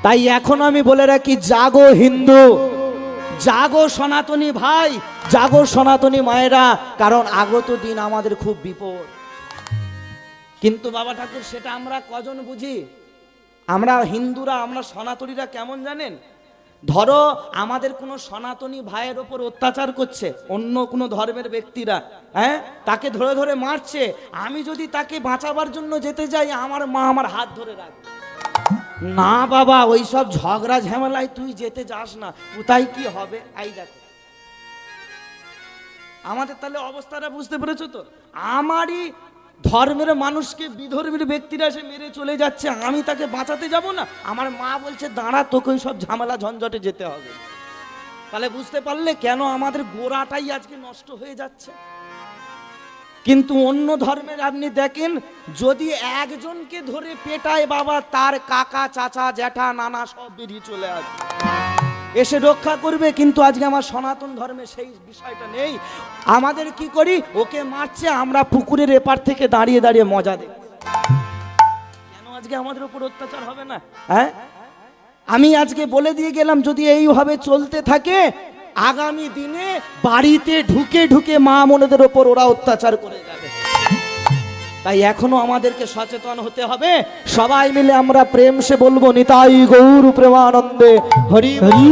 তাই এখন আমি বলে রাখি, জাগো হিন্দু, জাগো সনাতনী ভাই, জাগো সনাতনী মায়েরা, কারণ আগত দিন আমাদের খুব বিপদ। কিন্তু বাবা ঠাকুর সেটা আমরা কজন বুঝি? আমরা হিন্দুরা, আমরা সনাতনীরা কেমন জানেন? ধরো আমাদের কোনো সনাতনী ভাইয়ের ওপর অত্যাচার করছে অন্য কোনো ধর্মের ব্যক্তিরা, হ্যাঁ, তাকে ধরে ধরে মারছে, আমি যদি তাকে বাঁচাবার জন্য যেতে যাই, আমার মা আমার হাত ধরে রাখবে, না বাবা ওই সব ঝগড়া ঝামেলায় তুই যেতে যাস না, কোথায় কি হবে। এই দেখো আমাদের তাহলে অবস্থাটা বুঝতে পেরেছো তো? আমারই ধর্মের মানুষকে বিধর্মীর ব্যক্তিরা এসে মেরে চলে যাচ্ছে, আমি তাকে বাঁচাতে যাব না, আমার মা বলছে দাঁড়া, তোকে ওই সব ঝামেলা ঝঞ্ঝটে যেতে হবে। তাহলে বুঝতে পারলে কেন আমাদের গোড়াটাই আজকে নষ্ট হয়ে যাচ্ছে। কিন্তু অন্য ধর্মের আপনি দেখেন, যদি একজনকে ধরে পেটায় বাবা, তার কাকা চাচা জ্যাঠা নানা সব বেরিয়ে চলে আসবে, এসে রক্ষা করবে। কিন্তু আজকে আমার সনাতন ধর্মে সেই বিষয়টা নেই। আমাদের কি করি, ওকে মারছে, আমরা পুকুরের এপার থেকে দাঁড়িয়ে দাঁড়িয়ে মজা দেই। কেন আজকে আমাদের উপর অত্যাচার হবে না? হ্যাঁ, আমি আজকে বলে দিয়ে গেলাম, যদি এইভাবে চলতে থাকে আগামী দিনে বাড়িতে ঢুকে ঢুকে মা বোনেদের ওপর ওরা অত্যাচার করে যাবে। তাই এখনো আমাদেরকে সচেতন হতে হবে। সবাই মিলে আমরা প্রেম সে বলবো, নিতাই গৌর প্রেমানন্দে হরি হরি।